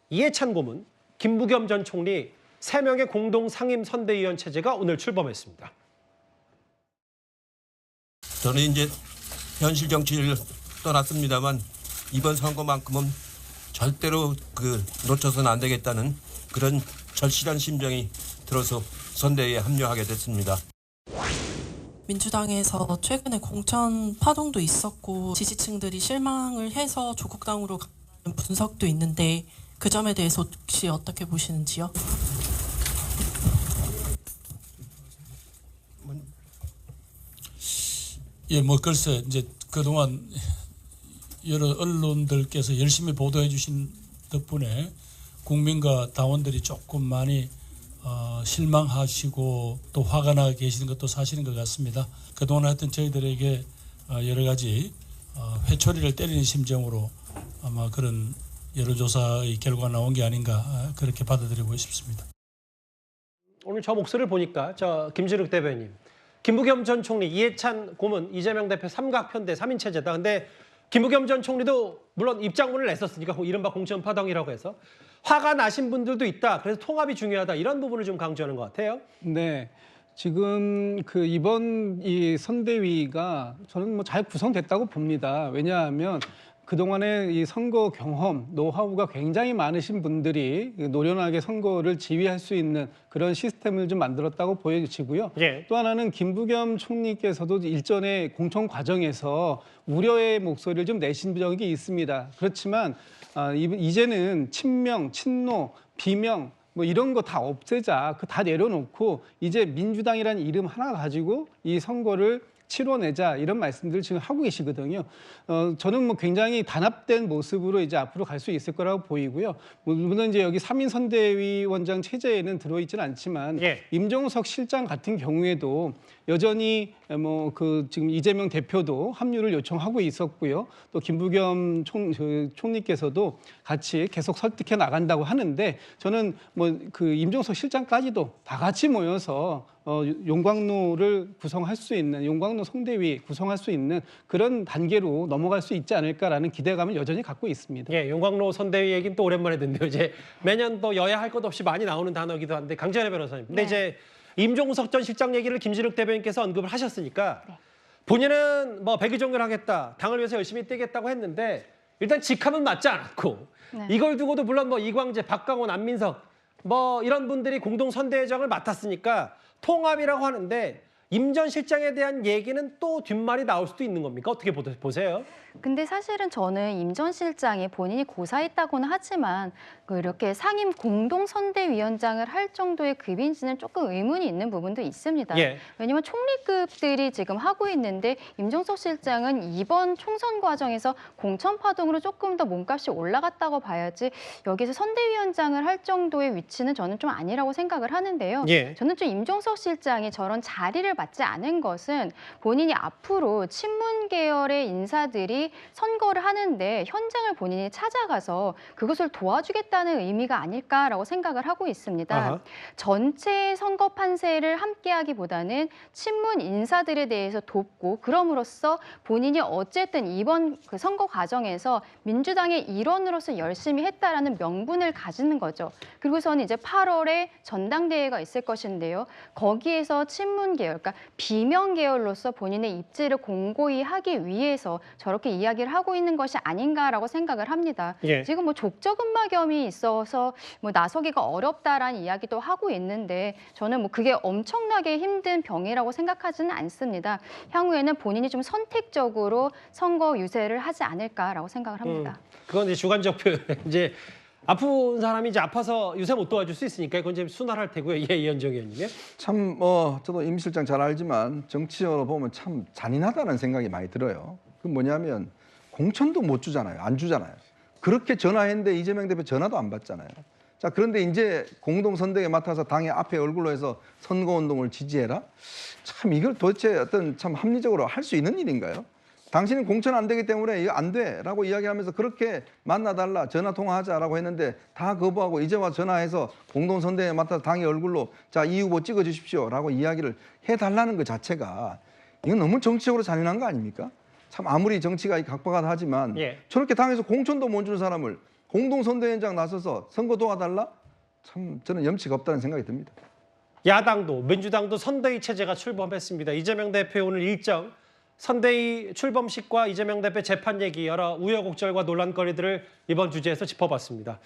이해찬 고문, 김부겸 전 총리 3명의 공동 상임 선대위원 체제가 오늘 출범했습니다. 저는 이제 현실 정치를 떠났습니다만 이번 선거만큼은 절대로 놓쳐서는 안 되겠다는 그런 절실한 심정이 들어서 선대위에 합류하게 됐습니다. 민주당에서 최근에 공천 파동도 있었고 지지층들이 실망을 해서 조국당으로 가는 분석도 있는데 그 점에 대해서 혹시 어떻게 보시는지요? 예, 글쎄 이제 그동안 여러 언론들께서 열심히 보도해 주신 덕분에 국민과 당원들이 조금 많이 실망하시고 또 화가 나 계시는 것도 사실인 것 같습니다. 그동안 하여튼 저희들에게 여러 가지 회초리를 때리는 심정으로 아마 그런 여론조사의 결과가 나온 게 아닌가 그렇게 받아들이고 싶습니다. 오늘 저 목소리를 보니까 김진욱 대변인, 김부겸 전 총리, 이해찬 고문, 이재명 대표 삼각편대 3인 체제다. 근데 김부겸 전 총리도 물론 입장문을 냈었으니까 이른바 공천 파동이라고 해서 화가 나신 분들도 있다. 그래서 통합이 중요하다. 이런 부분을 좀 강조하는 것 같아요. 네. 지금 이번 이 선대위가 저는 잘 구성됐다고 봅니다. 왜냐하면 그동안의 이 선거 경험, 노하우가 굉장히 많으신 분들이 노련하게 선거를 지휘할 수 있는 그런 시스템을 좀 만들었다고 보여지고요. 예. 또 하나는 김부겸 총리께서도 일전에 공천 과정에서 우려의 목소리를 좀 내신 적이 있습니다. 그렇지만 이제는 친명, 친노, 비명 이런 거 다 없애자, 다 내려놓고 이제 민주당이라는 이름 하나 가지고 이 선거를 치러내자 이런 말씀들을 지금 하고 계시거든요. 저는 굉장히 단합된 모습으로 이제 앞으로 갈 수 있을 거라고 보이고요. 물론 이제 여기 3인 선대위원장 체제에는 들어있지는 않지만 예. 임종석 실장 같은 경우에도 여전히 지금 이재명 대표도 합류를 요청하고 있었고요. 또 김부겸 총리께서도 같이 계속 설득해 나간다고 하는데 저는 임종석 실장까지도 다 같이 모여서 용광로를 구성할 수 있는 용광로 선대위 구성할 수 있는 그런 단계로 넘어갈 수 있지 않을까라는 기대감을 여전히 갖고 있습니다. 예, 용광로 선대위 얘기는 또 오랜만에 듣는데요. 이제 매년 또 여야 할 것 없이 많이 나오는 단어이기도 한데 강전혜 변호사님. 근데 이제 임종석 전 실장 얘기를 김진욱 대변인께서 언급을 하셨으니까 본인은 백의종교를 하겠다, 당을 위해서 열심히 뛰겠다고 했는데 일단 직함은 맞지 않았고 이걸 두고도 물론 이광재, 박강원, 안민석 이런 분들이 공동 선대위장을 맡았으니까 통합이라고 하는데 임 전 실장에 대한 얘기는 또 뒷말이 나올 수도 있는 겁니까? 어떻게 보세요? 근데 사실은 저는 임 전 실장이 본인이 고사했다고는 하지만 이렇게 상임 공동선대위원장을 할 정도의 급인지는 조금 의문이 있는 부분도 있습니다. 예. 왜냐하면 총리급들이 지금 하고 있는데 임종석 실장은 이번 총선 과정에서 공천 파동으로 조금 더 몸값이 올라갔다고 봐야지 여기서 선대위원장을 할 정도의 위치는 저는 좀 아니라고 생각을 하는데요. 예. 저는 좀 임종석 실장이 저런 자리를 맡지 않은 것은 본인이 앞으로 친문 계열의 인사들이 선거를 하는데 현장을 본인이 찾아가서 그것을 도와주겠다는 의미가 아닐까라고 생각을 하고 있습니다. 아하. 전체 선거 판세를 함께하기보다는 친문 인사들에 대해서 돕고 그럼으로써 본인이 어쨌든 이번 선거 과정에서 민주당의 일원으로서 열심히 했다라는 명분을 가지는 거죠. 그리고서는 이제 8월에 전당대회가 있을 것인데요. 거기에서 친문 계열, 그러니까 비명 계열로서 본인의 입지를 공고히 하기 위해서 저렇게 이야기를 하고 있는 것이 아닌가라고 생각을 합니다. 예. 지금 족저근막염이 있어서 나서기가 어렵다라는 이야기도 하고 있는데 저는 그게 엄청나게 힘든 병이라고 생각하지는 않습니다. 향후에는 본인이 좀 선택적으로 선거 유세를 하지 않을까라고 생각을 합니다. 그건 이제 주관적 표현. 이제 아픈 사람이 이제 아파서 유세 못 도와줄 수 있으니까 그건 좀 순화할 테고요. 예, 이현정 의원님. 참 저도 임 실장 잘 알지만 정치적으로 보면 참 잔인하다는 생각이 많이 들어요. 그 뭐냐면 공천도 못 주잖아요. 안 주잖아요. 그렇게 전화했는데 이재명 대표 전화도 안 받잖아요. 자, 그런데 이제 공동선대위에 맡아서 당의 앞에 얼굴로 해서 선거운동을 지지해라? 참 이걸 도대체 참 합리적으로 할 수 있는 일인가요? 당신은 공천 안 되기 때문에 이거 안 돼라고 이야기하면서 그렇게 만나달라, 전화 통화하자라고 했는데 다 거부하고 이제 와 전화해서 공동선대위에 맡아서 당의 얼굴로 자, 이 후보 찍어주십시오라고 이야기를 해달라는 것 자체가 이건 너무 정치적으로 잔인한 거 아닙니까? 참 아무리 정치가 각박하다 하지만 예. 저렇게 당에서 공천도 못 주는 사람을 공동선대위원장 나서서 선거 도와달라? 참 저는 염치가 없다는 생각이 듭니다. 야당도 민주당도 선대위 체제가 출범했습니다. 이재명 대표 오늘 일정 선대위 출범식과 이재명 대표 재판 얘기 여러 우여곡절과 논란거리들을 이번 주제에서 짚어봤습니다.